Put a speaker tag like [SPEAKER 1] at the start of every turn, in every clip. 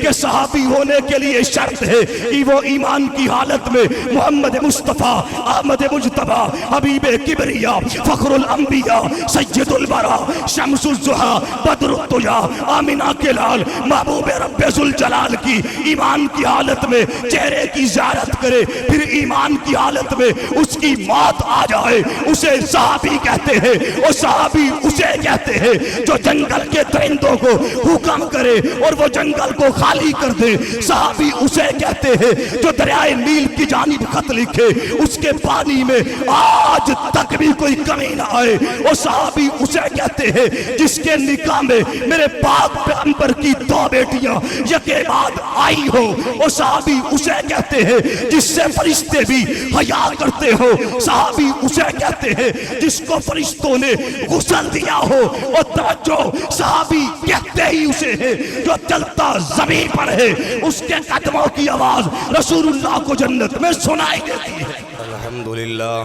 [SPEAKER 1] کہ صحابی ہونے کے لیے شرط ہے کہ وہ ایمان کی حالت میں محمد مصطفیٰ، احمد مجتبیٰ، حبیب کبریا، فخر الانبیاء، سید البرا، شمس الضحیٰ، بدر الطیا، آمنہ کے لال، محبوب رب ذوالجلال کی ایمان کی حالت میں چہرے کی زیارت کرے، پھر ایمان کی حالت میں اس کی موت آ جائے، اسے صحابی کہتے ہیں۔ اور صحابی اسے کہتے ہیں جو جنگل کے درندوں کو حکم کرے اور وہ جنگل کو خالی کر دے۔ صحابی اسے کہتے ہیں جو دریائے نیل کی جانب خط لکھے، اس کے پانی میں آج تک بھی کوئی کمی نہ آئے۔ اور صحابی اسے کہتے ہیں جس کے نکاح میں میرے پاک پیغمبر کی 2 بیٹیاں یکے بعد آئی ہو۔ اور صحابی اسے کہتے ہیں جس سے فرشتے بھی حیا کرتے ہو۔ صحابی اسے کہتے ہیں جس کو فرشتوں نے غسل دیا ہو۔ اور توجہ، صحابی کہتے ہی اسے ہیں جو چلتا زمین پر ہے، اس کے قدموں کی آواز رسول اللہ کو جنت میں سنائی دیتی ہے۔
[SPEAKER 2] الحمدللہ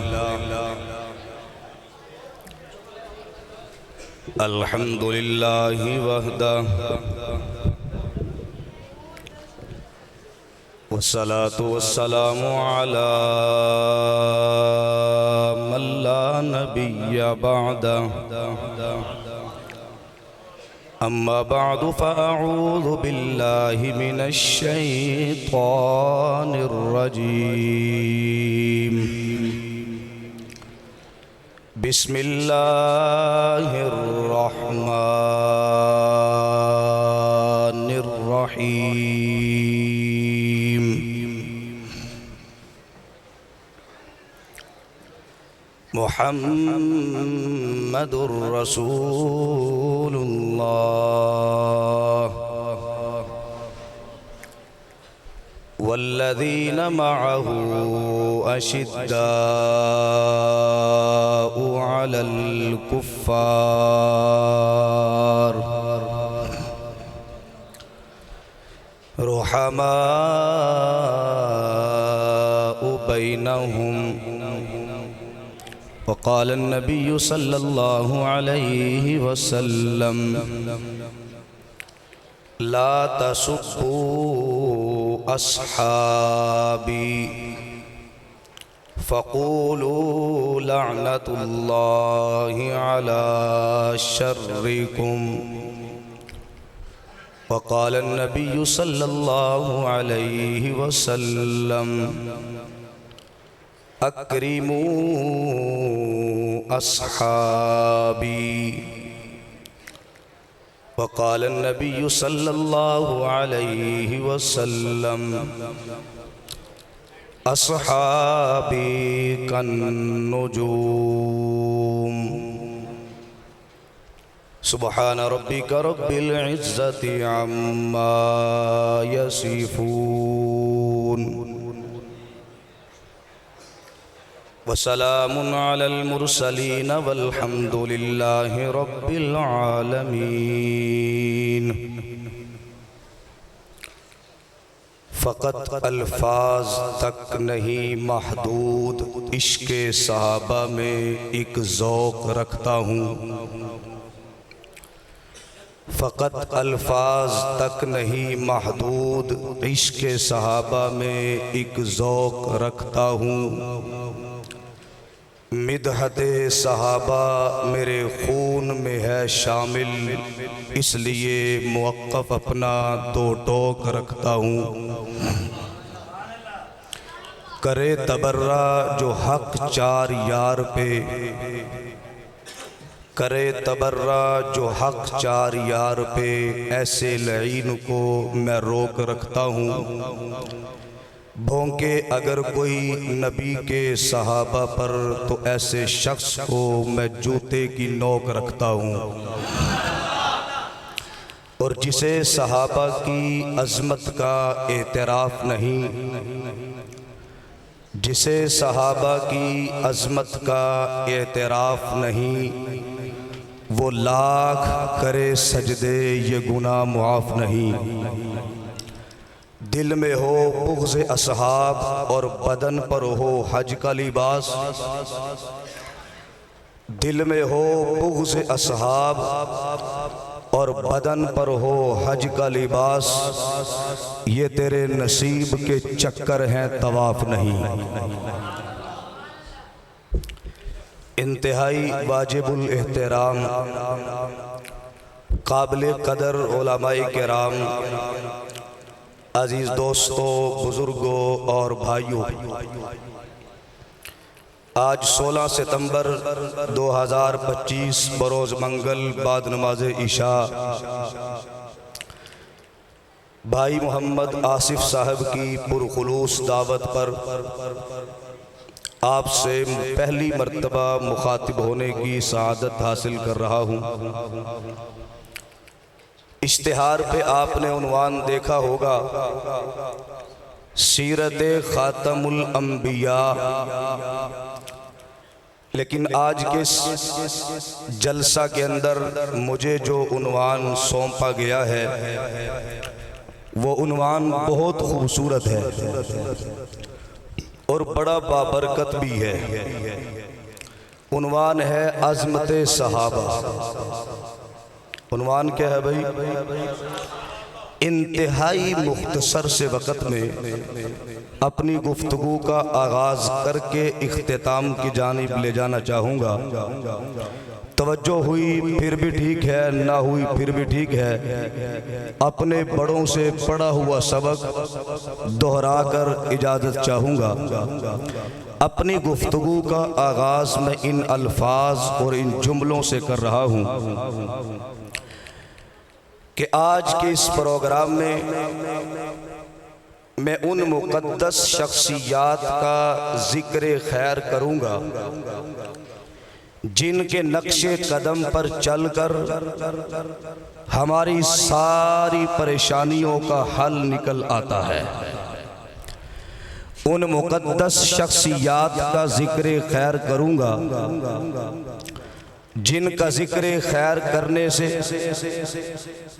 [SPEAKER 2] الحمدللہ وحدہ والصلاة والسلام على من لا نبي بعده أما بعد فأعوذ بالله من الشيطان الرجيم بسم الله الرحمن الرحيم محمد رسول الله والذين معه أشداء على الكفار رحماء بينهم وقال النبي صلى الله عليه وسلم لا تسبوا أصحابي فقولوا لعنة الله على شركم وقال النبي صلى الله عليه وسلم أكرموا أصحابي وقال النبي صلى الله عليه وسلم أصحابي كالنجوم سبحان ربك رب العزة عما يصفون وسلام على المرسلين والحمد لله رب العالمين۔ فقط الفاظ تک نہیں محدود عشق صحابہ میں ایک ذوق رکھتا ہوں۔ فقط الفاظ تک نہیں محدود عشق صحابہ میں ایک ذوق رکھتا ہوں۔ مدحت صحابہ میرے خون میں ہے شامل، اس لیے موقف اپنا 2 ٹوک رکھتا ہوں۔ کرے تبرہ جو حق 4 یار پہ، کرے تبرہ جو حق 4 یار پہ، ایسے لعین کو میں روک رکھتا ہوں۔ بھونکے اگر کوئی نبی کے صحابہ پر تو ایسے شخص کو میں جوتے کی نوک رکھتا ہوں۔ اور جسے صحابہ کی عظمت کا اعتراف نہیں، جسے صحابہ کی عظمت کا اعتراف نہیں، وہ لاکھ کرے سجدے یہ گناہ معاف نہیں۔ دل میں ہو بغض اصحاب اور بدن پر ہو حج کا لباس، دل میں ہو بغض اصحاب اور بدن پر ہو حج کا لباس، یہ تیرے نصیب کے چکر ہیں طواف نہیں۔ انتہائی واجب الاحترام قابل قدر علماء کرام، عزیز دوستوں، بزرگوں اور بھائیوں، آج 16 ستمبر 2025 بروز منگل بعد نماز عشاء بھائی محمد آصف صاحب کی پرخلوص دعوت پر آپ سے پہلی مرتبہ مخاطب ہونے کی سعادت حاصل کر رہا ہوں۔ اشتہار پہ آپ نے عنوان دیکھا ہوگا، سیرت خاتم الانبیاء، لیکن آج کے جلسہ کے اندر مجھے جو عنوان سونپا گیا ہے وہ عنوان بہت خوبصورت ہے اور بڑا بابرکت بھی ہے۔ عنوان ہے عظمت صحابہ۔ عنوان کیا ہے بھائی؟ انتہائی مختصر سے وقت میں اپنی گفتگو کا آغاز کر کے اختتام کی جانب لے جانا چاہوں گا۔ توجہ ہوئی پھر بھی ٹھیک ہے، نہ ہوئی پھر بھی ٹھیک ہے، اپنے بڑوں سے پڑھا ہوا سبق دہرا کر اجازت چاہوں گا۔ اپنی گفتگو کا آغاز میں ان الفاظ اور ان جملوں سے کر رہا ہوں کہ آج کے اس پروگرام میں ان مقدس شخصیات کا ذکر خیر کروں گا جن کے نقش قدم پر چل کر ہماری ساری پریشانیوں کا حل نکل آتا ہے۔ ان مقدس شخصیات کا ذکر خیر کروں گا جن کا ذکر خیر کرنے سے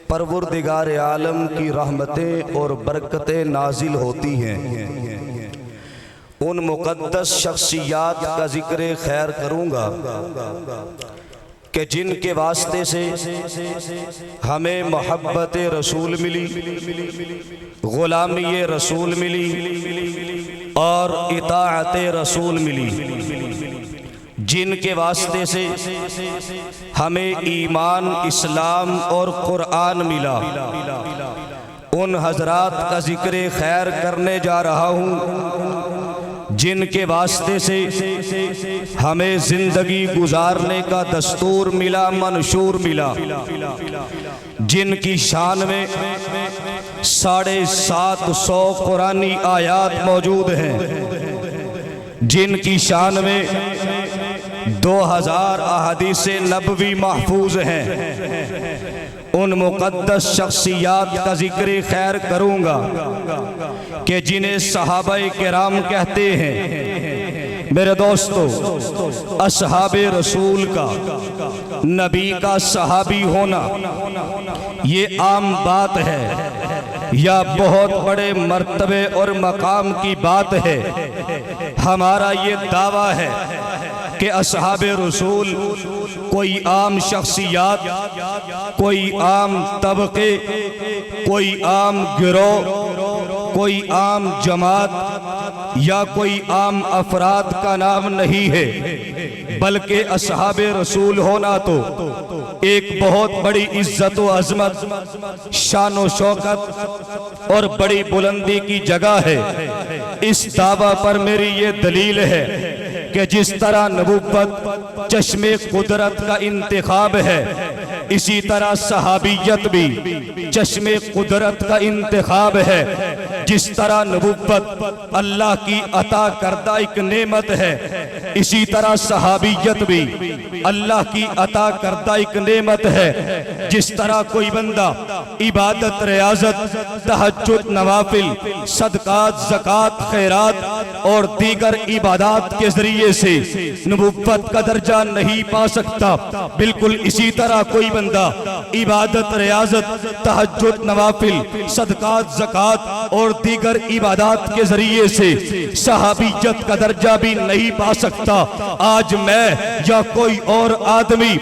[SPEAKER 2] پروردگار عالم کی رحمتیں اور برکتیں نازل ہوتی ہیں۔ ان مقدس شخصیات کا ذکر خیر کروں گا کہ جن کے واسطے سے ہمیں محبت رسول ملی، غلامی رسول ملی اور اطاعت رسول ملی، جن کے واسطے سے ہمیں ایمان، اسلام اور قرآن ملا۔ ان حضرات کا ذکر خیر کرنے جا رہا ہوں جن کے واسطے سے ہمیں زندگی گزارنے کا دستور ملا، منشور ملا، جن کی شان میں 750 قرآنی آیات موجود ہیں، جن کی شان میں 2000 احادیث نبوی محفوظ ہیں۔ ان مقدس شخصیات کا ذکر خیر کروں گا کہ جنہیں صحابہ کرام کہتے ہیں۔ میرے دوستو، اصحاب رسول کا، نبی کا صحابی ہونا یہ عام بات ہے یا بہت بڑے مرتبے اور مقام کی بات ہے؟ ہمارا یہ دعویٰ ہے کہ اصحاب رسول کوئی عام شخصیات، کوئی عام طبقے، کوئی عام گروہ، کوئی عام جماعت یا کوئی عام افراد کا نام نہیں ہے، بلکہ اصحاب رسول ہونا تو ایک بہت بڑی عزت و عظمت، شان و شوکت اور بڑی بلندی کی جگہ ہے۔ اس دعویٰ پر میری یہ دلیل ہے کہ جس طرح نبوت چشم قدرت کا انتخاب ہے، اسی طرح صحابیت بھی چشم قدرت کا انتخاب ہے۔ جس طرح نبوت اللہ کی عطا کردہ ایک نعمت ہے، اسی طرح صحابیت بھی اللہ کی عطا کردہ ایک نعمت ہے۔ جس طرح کوئی بندہ عبادت، ریاضت، تہجد، نوافل، صدقات، زکوٰۃ، خیرات اور دیگر عبادات کے ذریعے سے نبوت کا درجہ نہیں پا سکتا، بالکل اسی طرح کوئی بندہ عبادت ریاضت تہجد نوافل صدقات زکات اور دیگر عبادات کے ذریعے سے صحابیت کا درجہ بھی نہیں پا سکتا، آج میں یا کوئی اور آدمی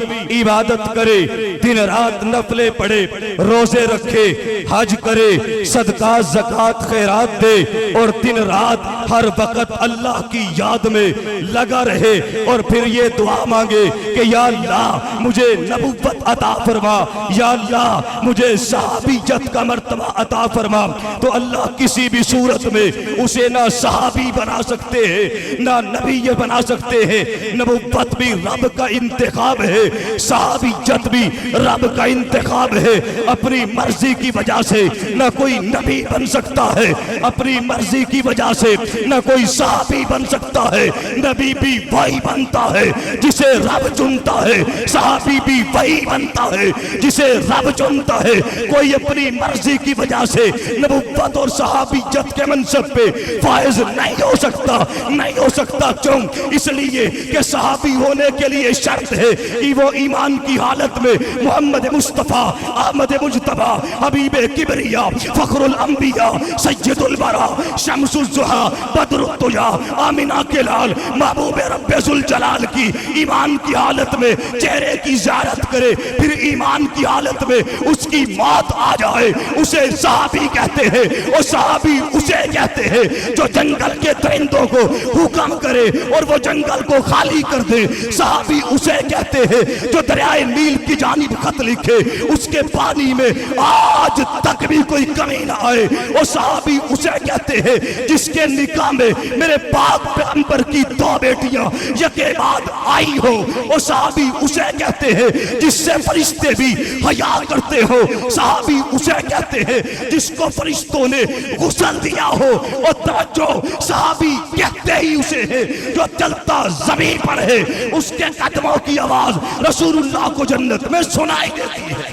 [SPEAKER 2] عبادت کرے، دن رات نفلیں پڑھے، روزے رکھے، حج کرے، صدقات زکات خیرات دے اور دن رات ہر وقت اللہ کی یاد میں لگا رہے اور پھر یہ دعا مانگے کہ یا اللہ مجھے نبوت عطا فرما، یا اللہ مجھے صحابیت کا مرتبہ عطا فرما، تو اللہ کسی بھی صورت میں اسے نہ صحابی بنا سکتے ہیں نہ نبی بنا سکتے ہیں۔ نبوت بھی رب کا انتخاب ہے، صحابیت بھی رب کا انتخاب ہے۔ اپنی مرضی کی وجہ سے نہ کوئی نبی بن سکتا ہے، اپنی مرضی کی وجہ سے نہ کوئی صحابی بن سکتا ہے۔ نبی بھی وہی بنتا ہے جسے رب چنتا ہے، صحابی بھی وہی بنتا ہے جسے رب چنتا ہے۔ کوئی اپنی مرضی کی وجہ سے نبوت اور صحابیت کے منصب پہ فائز نہیں ہو سکتا، نہیں ہو سکتا۔ کیوں؟ اس لیے کہ صحابی ہونے کے لیے شرط ہے کہ وہ ایمان کی حالت میں محمد مصطفیٰ احمد مجتبیٰ حبیب کبریا فخر الانبیاء سید البرا شمس الضحیٰ بدر الضیاء آمنہ کے لال محبوب رب ذوالجلال کی ایمان کی حالت میں چہرے کی زیارت کرے، پھر ایمان کی حالت میں اس کی موت آ جائے، اسے صحابی کہتے ہیں۔ اور صحابی اسے کہتے ہیں جو جنگل کے درندوں کو حکم کرے اور وہ جنگل کو خالی کر دے۔ صحابی اسے کہتے ہیں جو دریائے نیل کی جانب خط لکھے، اس کے پانی میں آج تک بھی کوئی کمی نہ آئے۔ اور صحابی اسے کہتے ہیں جس کے نکاح میں میرے پاک پیغمبر کی 2 بیٹیاں یکے بعد آئی ہو۔ اور صحابی اسے کہتے ہیں جس سے فرشتے بھی حیا کرتے ہو۔ صحابی اسے کہتے ہیں جس کو فرشتوں نے غسل دیا ہو۔ اور توجہ، صحابی کہتے ہی اسے ہیں جو چلتا زمین پر ہے، اس کے قدموں کی آواز رسول اللہ کو جنت میں سنائی دیتی ہے۔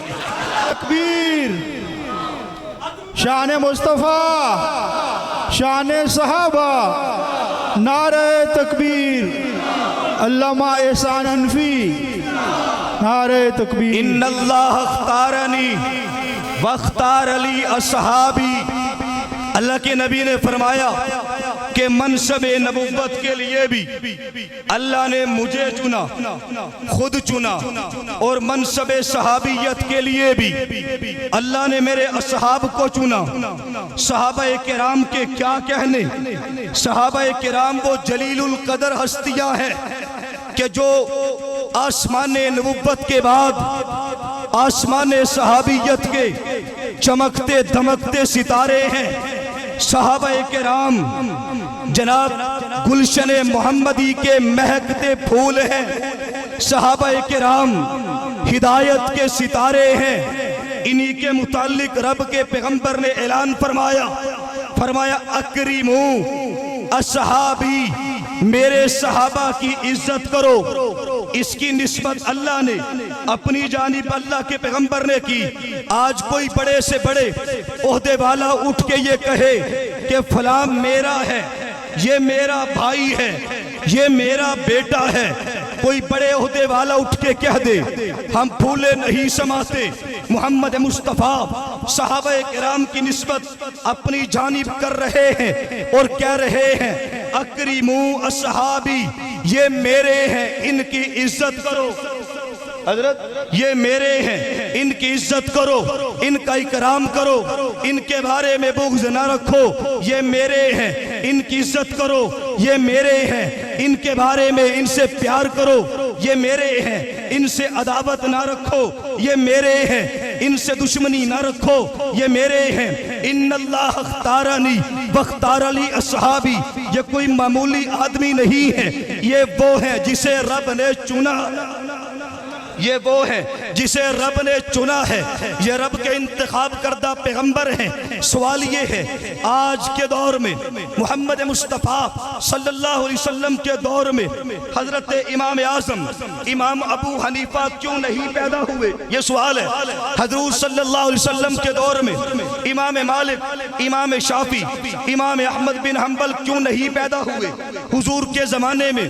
[SPEAKER 3] تکبیر، شان مصطفیٰ، شان صحابہ، نعرہ تکبیر، علامہ احسان انفی، نعرہ تکبیر۔
[SPEAKER 2] ان اللہ اختارنی واختار علی اصحابی، اللہ کے نبی نے فرمایا کہ منصب نبوت کے لیے بھی اللہ نے مجھے چنا، خود چنا، اور منصب صحابیت کے لیے بھی اللہ نے میرے اصحاب کو چنا۔ صحابہ کرام کے کیا کہنے، صحابہ کرام وہ جلیل القدر ہستیاں ہیں کہ جو آسمان نبوت کے بعد آسمان صحابیت کے چمکتے دمکتے ستارے ہیں۔ صحابہ کرام جناب گلشن محمدی کے مہکتے پھول ہیں، صحابہ کرام ہدایت کے ستارے ہیں۔ انہی کے متعلق رب کے پیغمبر نے اعلان فرمایا اکرمو اصحابی، میرے صحابہ کی عزت کرو۔ اس کی نسبت اللہ نے اپنی جانب اللہ کے پیغمبر نے کی۔ آج کوئی بڑے سے بڑے عہدے والا اٹھ کے یہ کہے کہ فلاں میرا ہے، یہ میرا بھائی ہے، یہ میرا بیٹا ہے، کوئی بڑے عہدے والا اٹھ کے کہہ دے، ہم پھولے نہیں سماتے۔ محمد مصطفیٰ صحابہ کرام کی نسبت اپنی جانب کر رہے ہیں اور کہہ رہے ہیں اکرمو اصحابی، یہ میرے ہیں، ان کی عزت کرو۔ حضرت یہ میرے ہیں، ان کی عزت کرو، ان کا اکرام کرو، ان کے بارے میں بغض نہ رکھو۔ یہ میرے ہیں، ان کی عزت کرو، یہ میرے ہیں، ان کے بارے میں ان سے پیار کرو۔ یہ میرے ہیں، ان سے عداوت نہ رکھو۔ یہ میرے ہیں، ان سے دشمنی نہ رکھو۔ یہ میرے ہیں۔ ان اللہ اختارنی واختار علی اصحابی، یہ کوئی معمولی آدمی نہیں ہے، یہ وہ ہے جسے رب نے چنا، یہ وہ ہے جسے رب نے چنا ہے، یہ رب کے انتخاب کردہ پیغمبر ہیں۔ سوال یہ ہے آج کے دور میں محمد مصطفیٰ صلی اللہ علیہ وسلم کے دور میں حضرت امام اعظم امام ابو حنیفہ کیوں نہیں پیدا ہوئے؟ یہ سوال ہے۔ حضور صلی اللہ علیہ وسلم کے دور میں امام مالک، امام شافعی، امام احمد بن حنبل کیوں نہیں پیدا ہوئے؟ حضور کے زمانے میں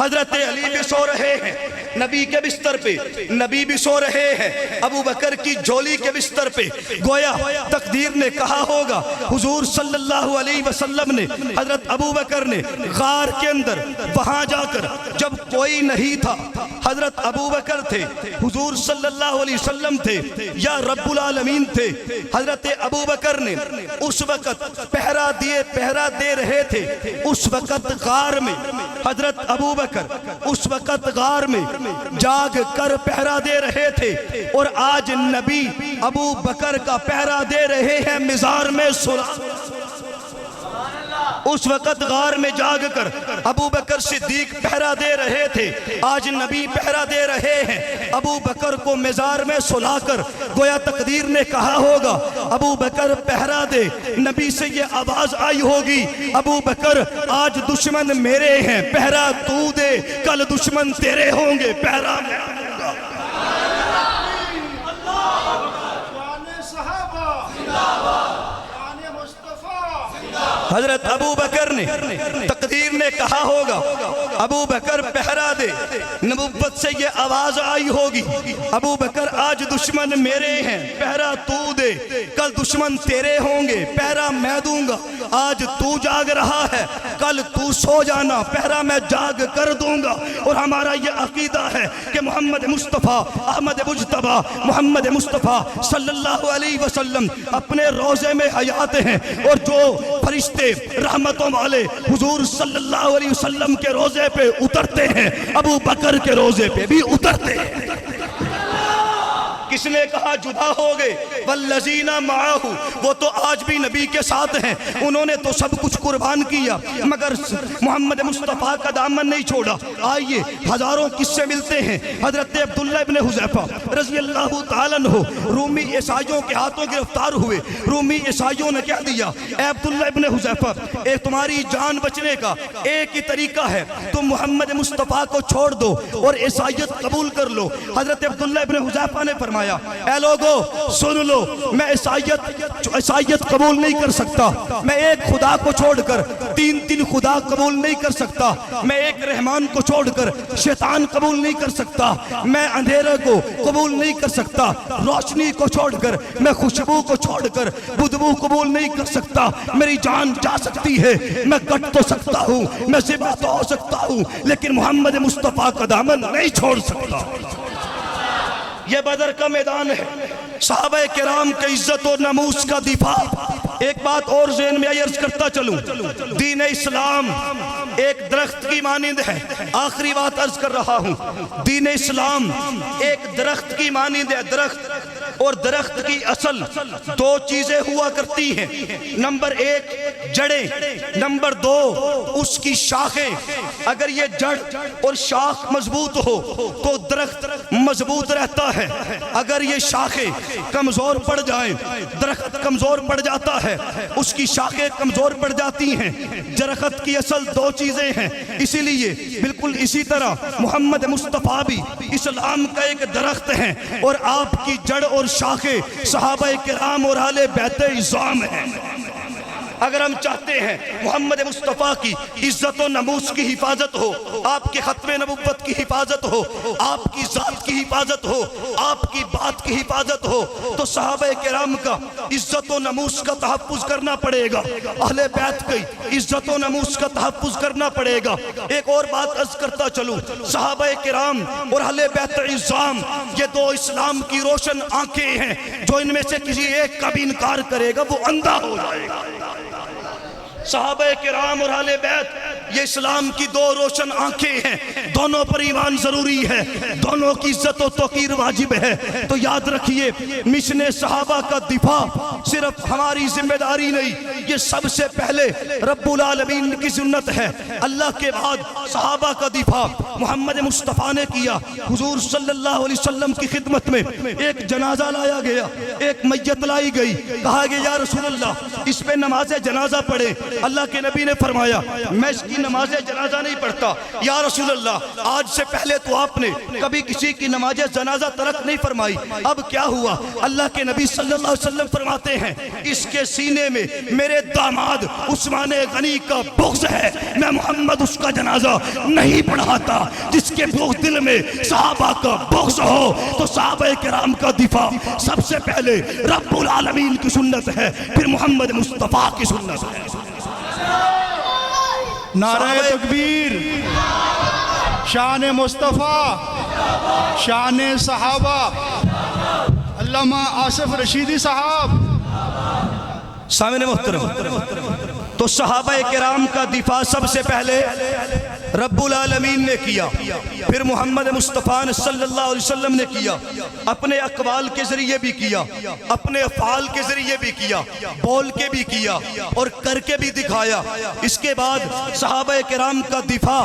[SPEAKER 2] حضرت علی بھی سو رہے ہیں نبی کے بستر پہ، نبی بھی سو رہے ہیں ابو بکر کی جھولی کے بستر پہ۔ گویا تقدیر نے کہا ہوگا، حضور صلی اللہ علیہ وسلم نے، حضرت ابو بکر نے غار کے اندر وہاں جا کر جب کوئی نہیں تھا، حضرت ابو بکر تھے، حضور صلی اللہ علیہ وسلم تھے یا رب العالمین تھے، حضرت ابو بکر نے اس وقت پہرا دے رہے تھے۔ اس وقت غار میں حضرت ابو بکر اس وقت غار میں جاگ کر پہرا دے رہے تھے، اور آج نبی ابو بکر کا پہرا دے رہے ہیں مزار میں سلا۔ اس وقت غار میں جاگ کر ابو بکر صدیق پہرا دے رہے تھے، آج نبی پہرا دے رہے ہیں ابو بکر کو مزار میں سلا کر۔ گویا تقدیر نے کہا ہوگا ابو بکر پہرا دے، نبی سے یہ آواز آئی ہوگی، ابو بکر آج دشمن میرے ہیں، پہرا تو دے، کل دشمن تیرے ہوں گے، پہرا میں دوں گا۔ حضرت ابو بکر نے، تقدیر نے کہا ہوگا ابو بکر پہرا دے، نبوت سے یہ آواز آئی ہوگی، ابو بکر آج دشمن میرے ہیں، پہرا تو دے، کل دشمن تیرے ہوں گے، پہرا میں دوں گا۔ آج تو جاگ رہا ہے، کل تو سو جانا، پہرا میں جاگ کر دوں گا۔ اور ہمارا یہ عقیدہ ہے کہ محمد مصطفیٰ احمد مجتبیٰ محمد مصطفیٰ صلی اللہ علیہ وسلم اپنے روضے میں حیات ہیں، اور جو فرشتے رحمتوں والے حضور صلی اللہ علیہ وسلم کے روضے پہ اترتے ہیں، ابو بکر کے روضے پہ بھی اترتے ہیں۔ کس نے کہا جدا ہو گئے والذین معاہ، وہ تو آج بھی نبی کے ساتھ ہیں، انہوں نے تو سب کچھ قربان کیا مگر محمد مصطفیٰ کا دامن نہیں چھوڑا۔ آئیے ہزاروں قصے ملتے ہیں۔ حضرت عبداللہ ابن حذیفہ رضی اللہ تعالیٰ عنہ رومی عیسائیوں کے ہاتھوں گرفتار ہوئے۔ رومی عیسائیوں نے کہہ دیا، اے عبداللہ ابن حذیفہ، تمہاری جان بچنے کا ایک ہی طریقہ ہے، تم محمد مصطفیٰ کو چھوڑ دو اور عیسائیت قبول کر لو۔ حضرت عبداللہ ابن حذیفہ نے فرمایا، اے لوگو سن لو، میں عیسائیت قبول نہیں کر سکتا، میں ایک خدا کو چھوڑ کر تین خدا قبول نہیں کر سکتا، میں ایک رحمان کو چھوڑ کر شیطان قبول نہیں کر سکتا، میں اندھیرے کو قبول نہیں کر سکتا، روشنی کو چھوڑ کر میں خوشبو کو چھوڑ کر بدبو قبول نہیں کر سکتا۔ میری جان جا سکتی ہے، میں کٹ تو سکتا ہوں، میں ذبح تو ہو سکتا ہوں، لیکن محمد مصطفیٰ کا دامن نہیں چھوڑ سکتا۔ یہ بدر کا میدان ہے، صحابہ کرام کے عزت و ناموس کا دفاع۔ ایک بات اور ذہن میں عرض کرتا چلوں، دین اسلام ایک درخت کی مانند ہے۔ آخری بات عرض کر رہا ہوں، دین اسلام ایک درخت کی مانند ہے، درخت، اور درخت کی اصل دو چیزیں ہوا کرتی ہیں، نمبر ایک جڑیں، نمبر دو اس کی شاخیں۔ اگر یہ جڑ اور شاخ مضبوط ہو تو درخت مضبوط رہتا ہے، اگر یہ شاخیں کمزور پڑ جائیں درخت کمزور پڑ جاتا ہے، اس کی شاخیں کمزور پڑ جاتی ہیں۔ درخت کی اصل دو چیزیں ہیں، اسی لیے بالکل اسی طرح محمد مصطفیٰ بھی اسلام کا ایک درخت ہیں، اور آپ کی جڑ اور شاخیں صحابہ کرام اور اہل بیت عظام ہیں۔ اگر ہم چاہتے ہیں محمد مصطفیٰ کی عزت و ناموس کی حفاظت ہو، آپ کے ختم نبوت کی حفاظت ہو، آپ کی ذات کی حفاظت ہو، آپ کی بات کی حفاظت ہو، تو صحابہ کرام کا عزت و ناموس کا تحفظ کرنا پڑے گا، اہل بیت کی عزت و ناموس کا تحفظ کرنا پڑے گا۔ ایک اور بات عرض کرتا چلوں، صحابہ کرام اور اہل بیت عظام یہ دو اسلام کی روشن آنکھیں ہیں، جو ان میں سے کسی ایک کا بھی انکار کرے گا وہ اندھا ہو جائے گا۔ صحابہ کرام اور اہل بیت یہ اسلام کی دو روشن آنکھیں ہیں، دونوں پر ایمان ضروری ہے، دونوں کی عزت و توقیر واجب ہے۔ تو یاد رکھیے، مشن صحابہ کا دفاع صرف ہماری ذمہ داری نہیں، یہ سب سے پہلے رب العالمین کی سنت ہے۔ اللہ کے بعد صحابہ کا دفاع محمد مصطفیٰ نے کیا۔ حضور صلی اللہ علیہ وسلم کی خدمت میں ایک جنازہ لایا گیا، ایک میت لائی گئی، کہا گیا یا رسول اللہ اس پہ نماز جنازہ پڑھے۔ اللہ کے نبی نے فرمایا میں اس کی نماز جنازہ نہیں پڑھتا۔ یا رسول اللہ آج سے پہلے تو آپ نے کبھی کسی کی نماز جنازہ ترک نہیں فرمائی، اب کیا ہوا؟ اللہ کے نبی صلی اللہ علیہ وسلم فرماتے ہیں اس کے سینے میں میرے
[SPEAKER 1] میرے داماد عثمان غنی کا بغض ہے، میں محمد اس کا جنازہ نہیں پڑھاتا۔ جس کے دل میں صحابہ کا بغض ہو تو صحابہ کرام کا دفاع سب سے پہلے رب العالمین کی سنت ہے، پھر محمد مصطفیٰ کی سنت ہے۔
[SPEAKER 3] نعرہ تکبیر، شان مصطفیٰ، شان صحابہ، علامہ آصف رشیدی صاحب۔
[SPEAKER 2] سامعین محترم، تو صحابہ کرام کا دفاع سب سے پہلے رب العالمین نے کیا، پھر محمد مصطفیٰ صلی اللہ علیہ وسلم نے کیا، اپنے اقوال کے ذریعے بھی کیا، اپنے افعال کے ذریعے بھی کیا، بول کے بھی کیا اور کر کے بھی دکھایا۔ اس کے بعد صحابہ کرام کا دفاع،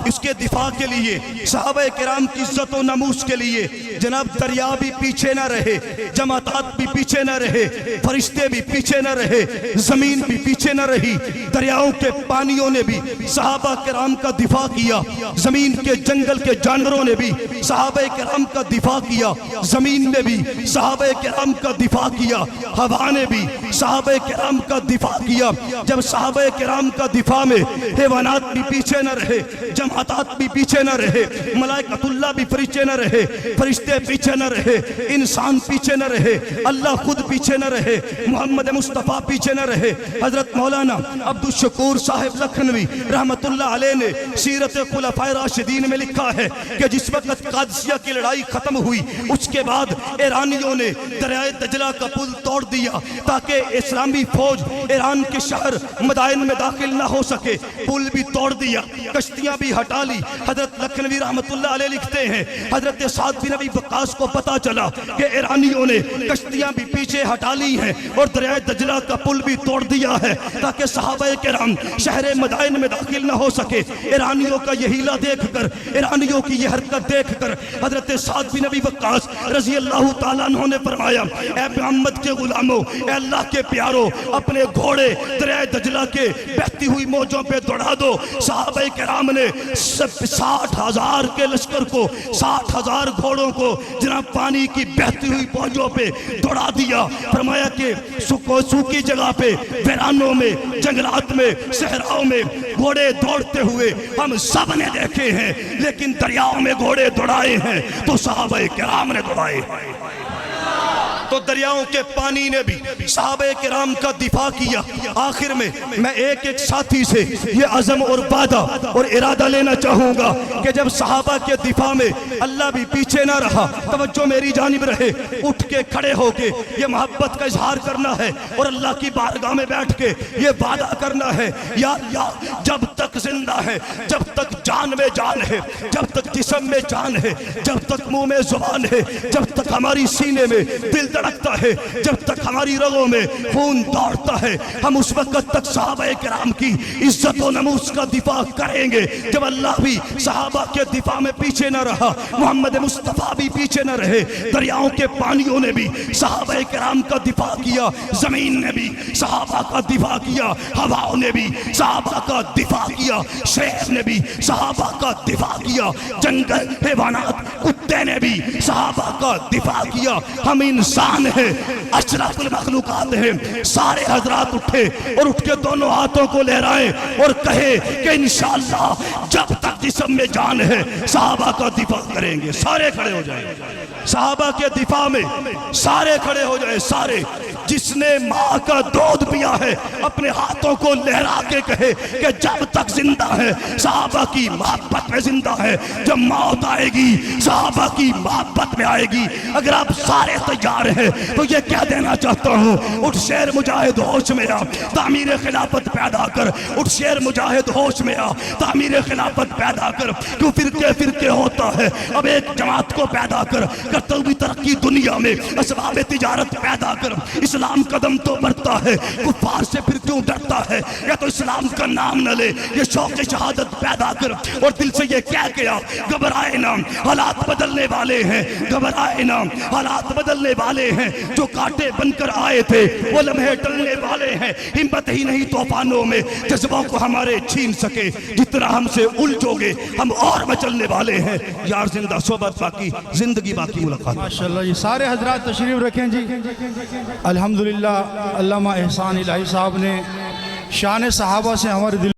[SPEAKER 2] اس کے دفاع کے لیے، صحابہ کرام کی عزت و ناموس کے لیے جناب دریا بھی پیچھے نہ رہے، جماعتات بھی پیچھے نہ رہے، فرشتے بھی پیچھے نہ رہے، زمین بھی پیچھے نہ رہی، دریاؤں کے پانیوں نے بھی صحابہ کرام کا دفاع کیا، زمین کے جنگل کے جانوروں نے بھی صحابہ کرام کا دفاع کیا، زمین نے بھی صحابہ کرام کا دفاع کیا، ہوا نے بھی صحابہ کرام کا دفاع کیا۔ جب صحابہ کرام کا دفاع میں حیوانات بھی پیچھے نہ رہے، جماعتات بھی پیچھے نہ رہے، ملائکۃ اللہ بھی پیچھے نہ رہے، فرشتے پیچھے نہ رہے، انسان پیچھے نہ رہے، اللہ خود پیچھے نہ رہے، محمد مصطفیٰ پیچھے نہ رہے۔ حضرت مولانا عبدالشکور صاحب لکھنوی رحمت اللہ علیہ نے سیرت خلفائے راشدین میں لکھا ہے کہ جس وقت قادسیہ کی لڑائی ختم ہوئی، اس کے بعد ایرانیوں نے دریائے دجلہ کا پل توڑ دیا تاکہ اسلامی فوج ایران کے شہر مدائن میں داخل نہ ہو سکے، پل بھی توڑ دیا، کشتیاں بھی ہٹا لی۔ حضرت لکھنوی رحمت اللہ علیہ لکھتے ہیں حضرت سعد بن ابی وقاص کو پتا چلا کہ ایرانیوں نے کشتیاں بھی پیچھے ہٹا لی ہیں اور دریائے دجلہ کا پل بھی توڑ دیا ہے تاکہ صحابہ کرام شہر مدائن میں داخل نہ ہو سکے۔ ایرانیوں کا یہ ہیلہ دیکھ کر، ایرانیوں کی یہ حرکت دیکھ کر حضرت سعد بن ابی وقاص رضی اللہ تعالیٰ عنہ نے فرمایا، اے محمد کے غلاموں، اے اللہ کے پیاروں، اپنے گھوڑے دریائے دجلہ کے بہتی ہوئی موجوں پہ دوڑا دو۔ صحابہ کرام نے 60,000 کے لشکر کو، 60,000 گھوڑوں کو جناب پانی کی بہتی ہوئی موجوں پہ دوڑا دیا۔ فرمایا کہ سوکی جگہ پہ، ویرانوں میں، جنگلات میں، صحراؤں میں گھوڑے دوڑتے ہوئے ہم سب نے دیکھے ہیں، لیکن دریاؤں میں گھوڑے دوڑائے ہیں تو صحابہ کرام نے دوڑائے ہیں۔ تو دریاؤں کے پانی نے بھی صحابہ کرام کا دفاع کیا۔ آخر میں ایک ایک ساتھی سے یہ عزم اور وعدہ اور ارادہ لینا چاہوں گا کہ جب صحابہ کے دفاع میں اللہ بھی پیچھے نہ رہا، توجہ میری جانب رہے، اٹھ کے کھڑے ہو کے یہ محبت کا اظہار کرنا ہے اور اللہ کی بارگاہ میں بیٹھ کے یہ وعدہ کرنا ہے، یا اللہ جب تک زندہ ہے، جب تک جان میں جان ہے، جب تک جسم میں جان ہے، جب تک منہ میں زبان ہے، جب تک ہماری سینے میں دل دھڑکتا ہے، جب تک ہماری رگوں میں خون دوڑتا ہے، ہم اس وقت تک صحابہ کرام کی عزت و ناموس کا دفاع کریں گے۔ جب اللہ بھی صحابہ کے دفاع میں پیچھے نہ رہا، محمد مصطفیٰ بھی پیچھے نہ رہے، دریاؤں کے پانیوں نے بھی صحابہ کرام کا دفاع کیا، زمین نے بھی صحابہ کا دفاع کیا، ہواؤں نے بھی صحابہ کا دفاع کیا، شیر نے بھی صحابہ کا دفاع کیا، جنگل حیوانات کتے نے بھی صحابہ کا دفاع کیا۔ ہم انسان ہیں، اشرف المخلوقات ہیں۔ سارے حضرات اٹھے اور اٹھ کے دونوں ہاتھوں کو لہرائیں اور کہے کہ انشاءاللہ جب تک جسم میں جان ہے صحابہ کا دفاع کریں گے۔ سارے کھڑے ہو جائیں، صحابہ کے دفاع میں سارے کھڑے ہو جائیں۔ سارے جس نے ماں کا دودھ پیا ہے اپنے ہاتھوں کو لہرا کے کہے کہ جب تک زندہ ہے صحابہ کی محبت میں زندہ ہے، جب موت آئے گی صحابہ کی محبت میں آئے گی۔ اگر آپ سارے تیار ہیں تو یہ کہہ دینا چاہتا ہوں، اٹھ شیر مجاہد ہوش میں آ، تعمیر خلافت پیدا کر۔ اٹھ شیر مجاہد ہوش میں آ، تعمیر خلافت پیدا کر۔ کیوں فرقے ہوتا ہے، اب ایک جماعت کو پیدا کر، کرتے ہوئی ترقی دنیا میں اسباب تجارت پیدا کر۔ اسلام قدم تو بڑھتا ہے، کفار سے پھر کیوں ڈرتا ہے؟ یا تو اسلام کا نام نہ لے، یہ شوق شہادت پیدا کر اور دل سے یہ کہہ کے آ، گھبرائے نہ، حالات بدلنے والے ہیں، گھبرائے نہ، حالات بدلنے والے ہیں۔ جو کانٹے بن کر آئے تھے وہ لمحے ٹلنے والے ہیں، ہمت ہی نہیں طوفانوں میں جذبوں کو ہمارے چھین سکے، جتنا ہم سے الجھو گے ہم اور مچلنے والے ہیں۔ یار زندہ صحبت باقی، زندگی باقی ملاقات۔
[SPEAKER 3] ماشاءاللہ جی، سارے حضرات تشریف رکھیں جی۔ الحمدللہ علامہ احسان الہی صاحب نے شان صحابہ سے ہمارے دل